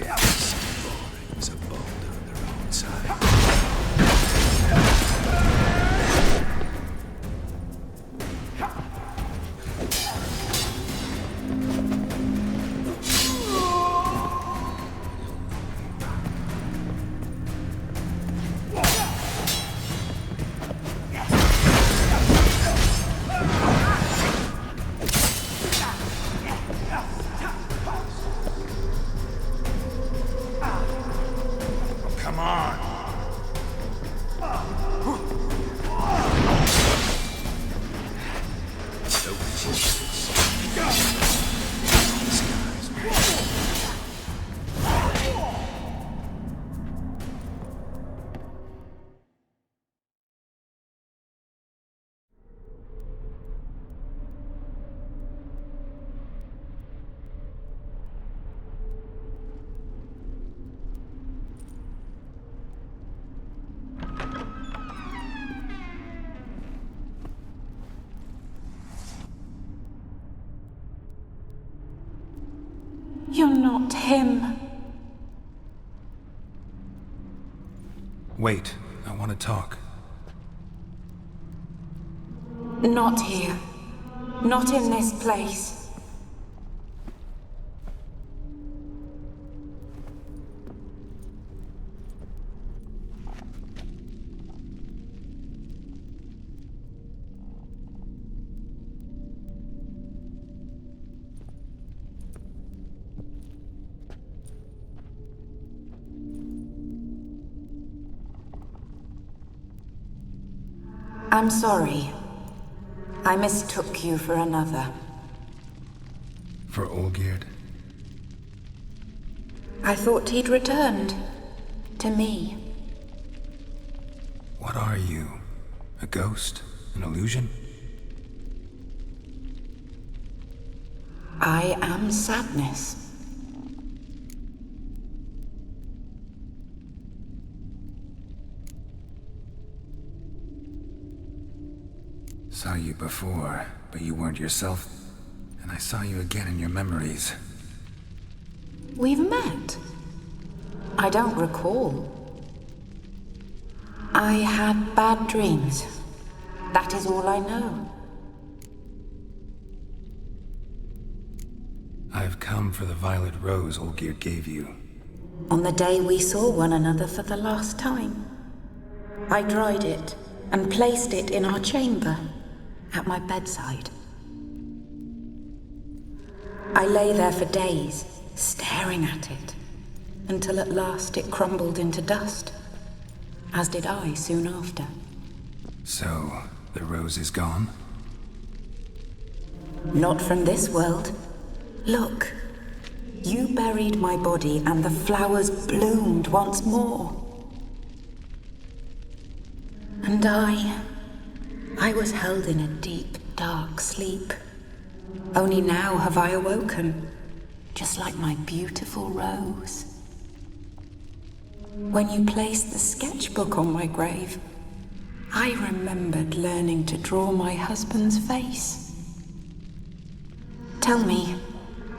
There's a boulder on the wrong side. Come on! So Jesus. These guys, man. You're not him. Wait, I want to talk. Not here. Not in this place. I'm sorry. I mistook you for another. For Olgierd? I thought he'd returned. To me. What are you? A ghost? An illusion? I am sadness. Saw you before, but you weren't yourself. And I saw you again in your memories. We've met. I don't recall. I had bad dreams. That is all I know. I've come for the violet rose Olgierd gave you. On the day we saw one another for the last time, I dried it and placed it in our chamber, at my bedside. I lay there for days, staring at it, until at last it crumbled into dust, as did I soon after. So, the rose is gone? Not from this world. Look, you buried my body and the flowers bloomed once more. And I was held in a deep, dark sleep. Only now have I awoken, just like my beautiful rose. When you placed the sketchbook on my grave, I remembered learning to draw my husband's face. Tell me,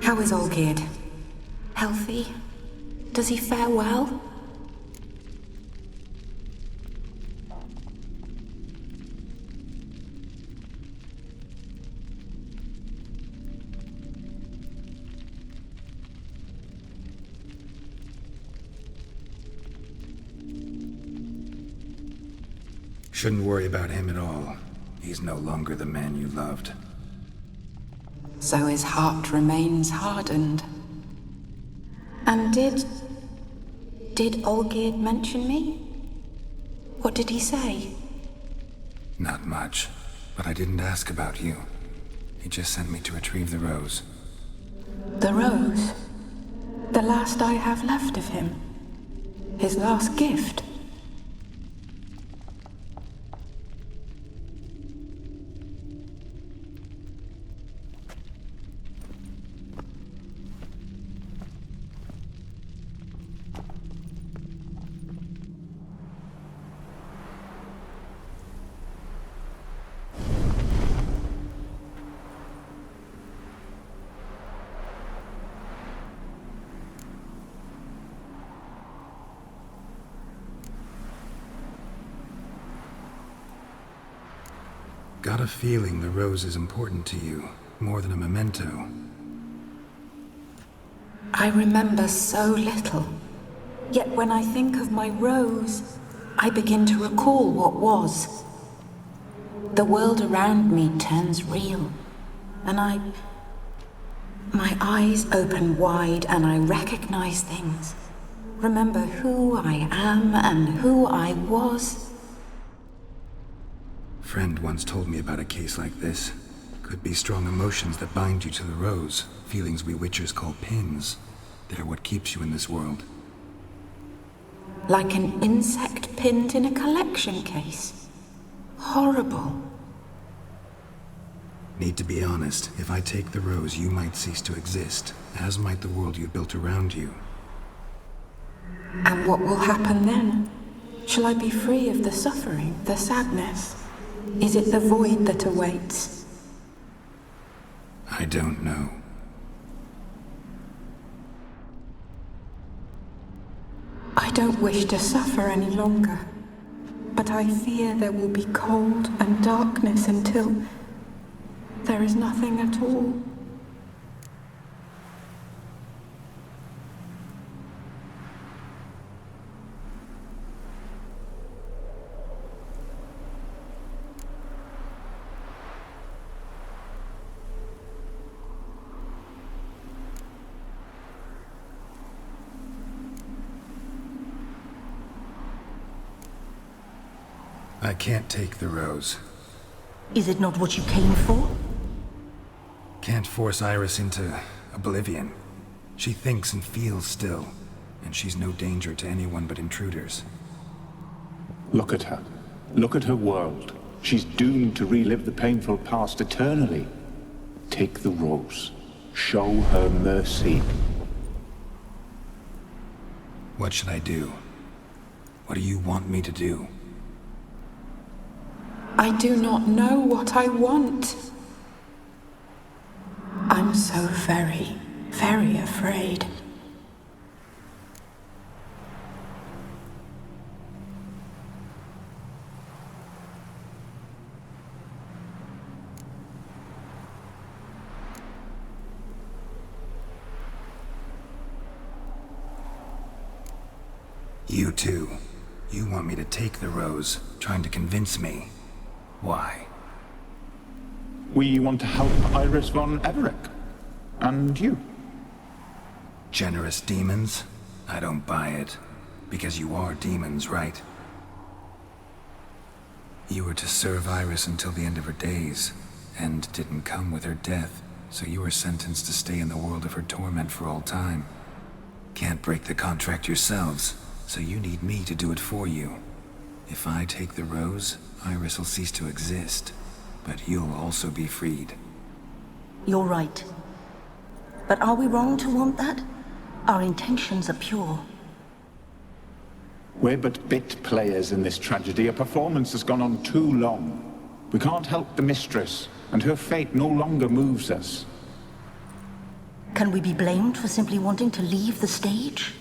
how is Olgierd? Healthy? Does he fare well? Shouldn't worry about him at all. He's no longer the man you loved. So his heart remains hardened. And did Olgierd mention me? What did he say? Not much, but I didn't ask about you. He just sent me to retrieve the rose. The rose? The last I have left of him? His last gift? got a feeling the rose is important to you, more than a memento. I remember so little. Yet when I think of my rose, I begin to recall what was. The world around me turns real, and my eyes open wide and I recognize things. Remember who I am and who I was. Friend once told me about a case like this. Could be strong emotions that bind you to the rose, feelings we witchers call pins. They're what keeps you in this world. Like an insect pinned in a collection case. Horrible. Need to be honest, if I take the rose, you might cease to exist, as might the world you built around you. And what will happen then? Shall I be free of the suffering, the sadness? Is it the void that awaits? I don't know. I don't wish to suffer any longer, but I fear there will be cold and darkness until there is nothing at all. I can't take the rose. Is it not what you came for? Can't force Iris into oblivion. She thinks and feels still, and she's no danger to anyone but intruders. Look at her. Look at her world. She's doomed to relive the painful past eternally. Take the rose. Show her mercy. What should I do? What do you want me to do? I do not know what I want. I'm so very, very afraid. You too. You want me to take the rose, trying to convince me. Why? We want to help Iris von Everec. And you. Generous demons? I don't buy it. Because you are demons, right? You were to serve Iris until the end of her days. End didn't come with her death, so you were sentenced to stay in the world of her torment for all time. Can't break the contract yourselves, so you need me to do it for you. If I take the rose, Iris will cease to exist, but you'll also be freed. You're right. But are we wrong to want that? Our intentions are pure. We're but bit players in this tragedy. A performance has gone on too long. We can't help the mistress, and her fate no longer moves us. Can we be blamed for simply wanting to leave the stage?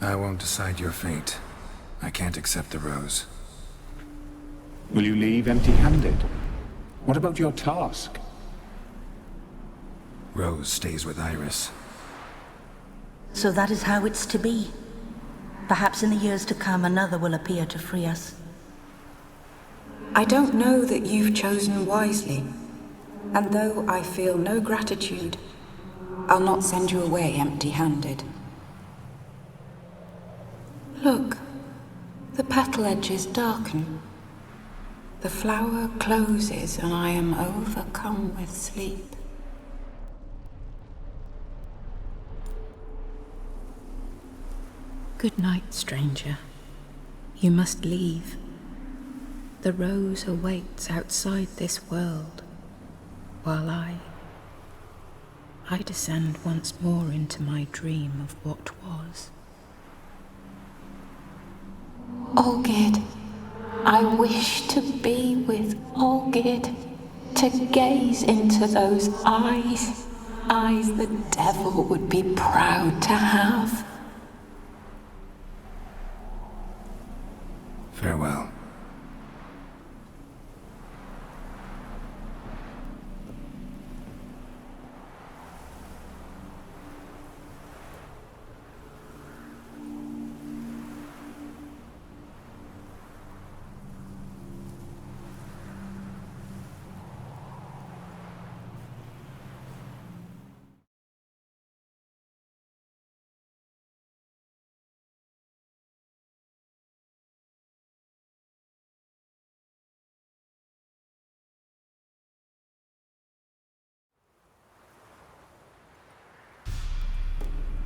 I won't decide your fate. I can't accept the rose. Will you leave empty-handed? What about your task? Rose stays with Iris. So that is how it's to be. Perhaps in the years to come another will appear to free us. I don't know that you've chosen wisely, and though I feel no gratitude, I'll not send you away empty-handed. Look, the petal edges darken. The flower closes and I am overcome with sleep. Good night, stranger. You must leave. The rose awaits outside this world, while I descend once more into my dream of what was. Olgid, I wish to be with Olgid, to gaze into those eyes the devil would be proud to have. Farewell.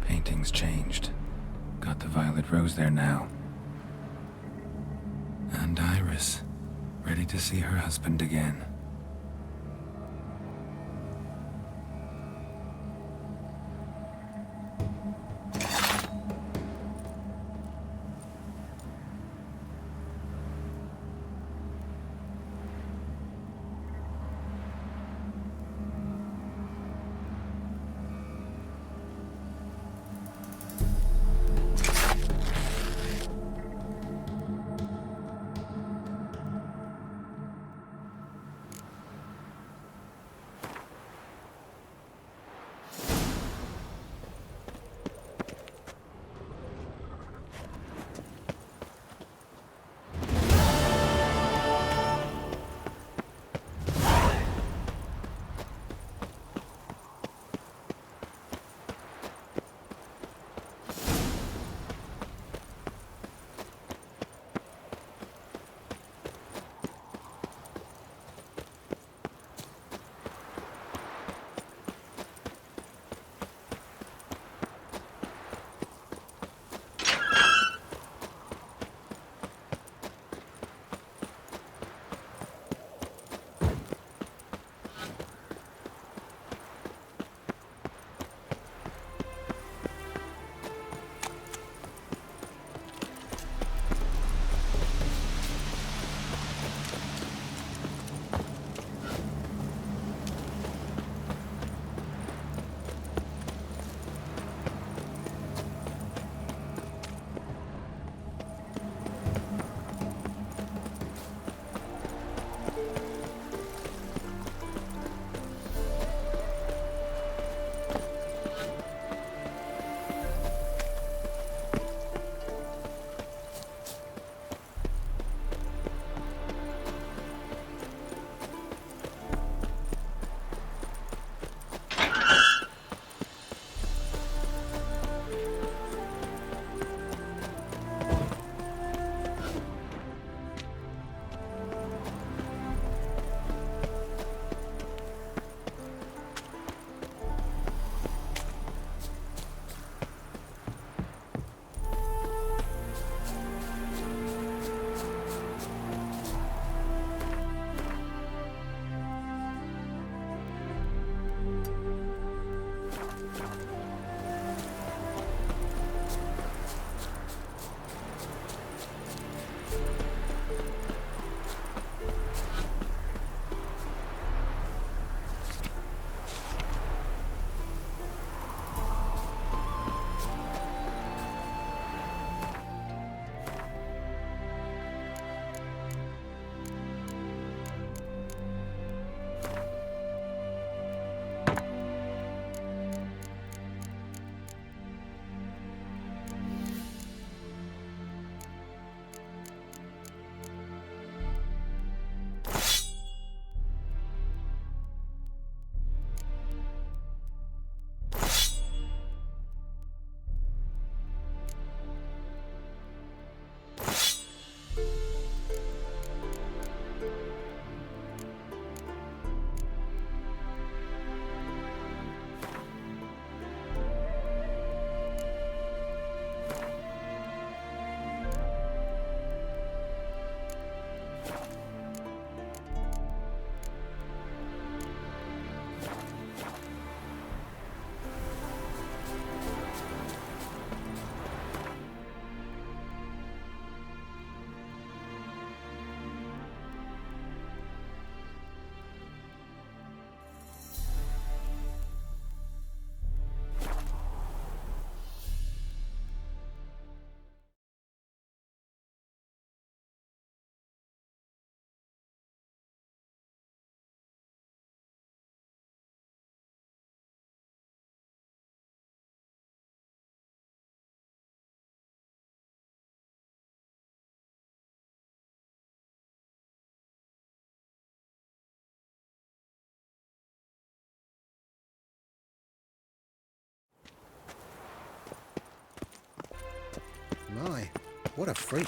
Painting's changed. Got the violet rose there now. And Iris, ready to see her husband again. What a freak.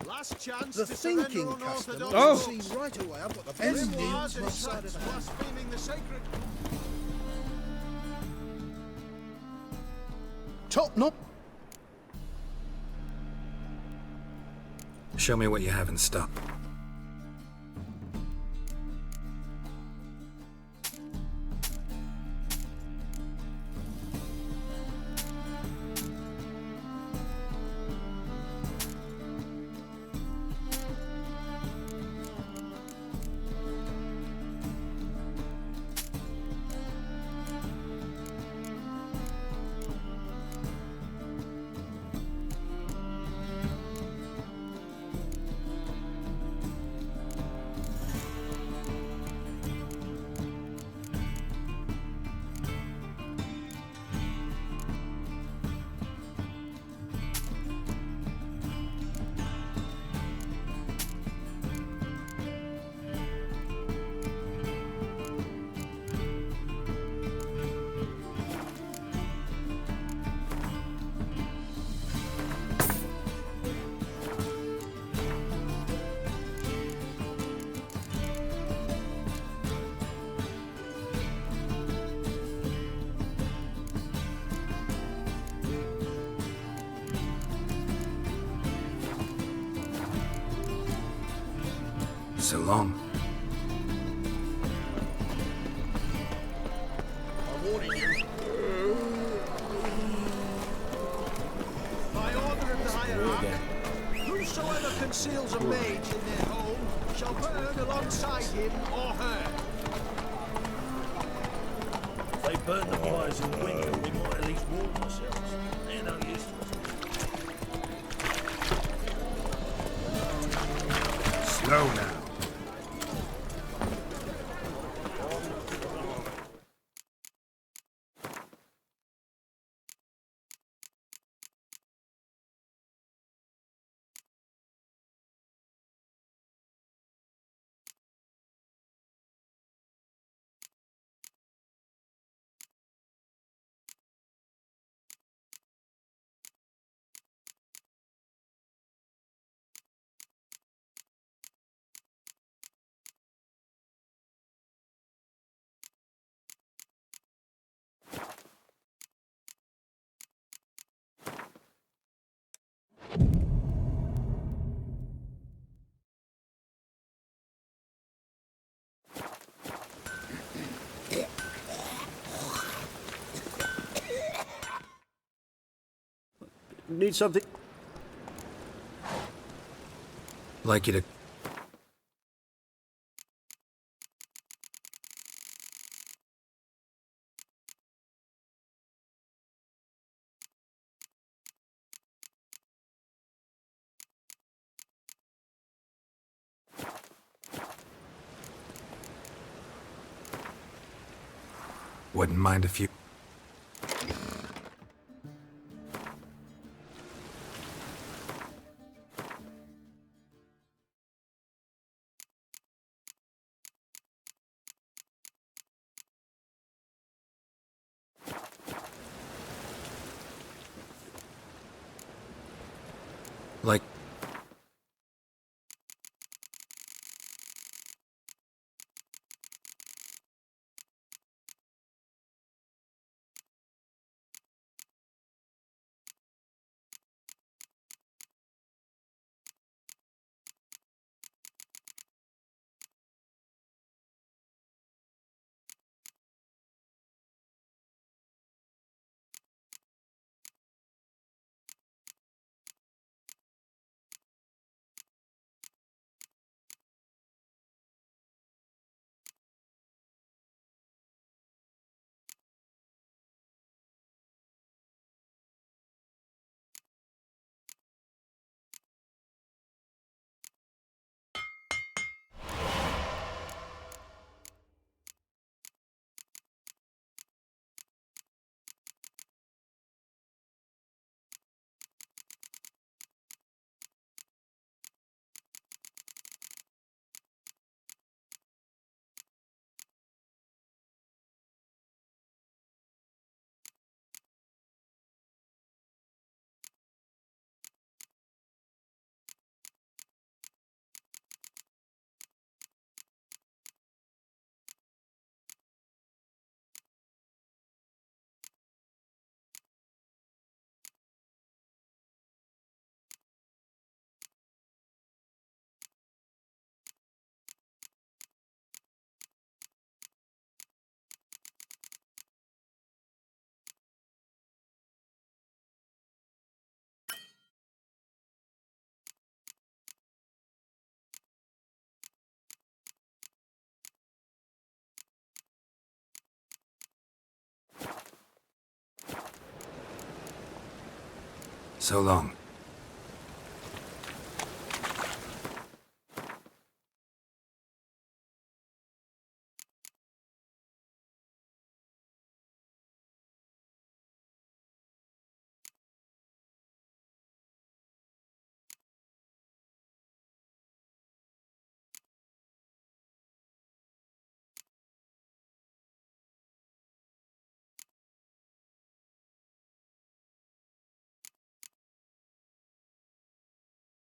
Last chance The to surrender thinking unorthodox customer Oh. will books. see right away I've got the best Memoirs deals and my side of tracts the house. blaspheming the sacred. Top knot. Show me what you have in stock. So long. I'm warning you. By order of the hierarch, whosoever conceals a mage in their home shall burn alongside him or her. If they burn the wires in the window, we might at least warm ourselves. They're no use to us. Slow now. Need something? Like you to... Wouldn't mind if you... Like... So long.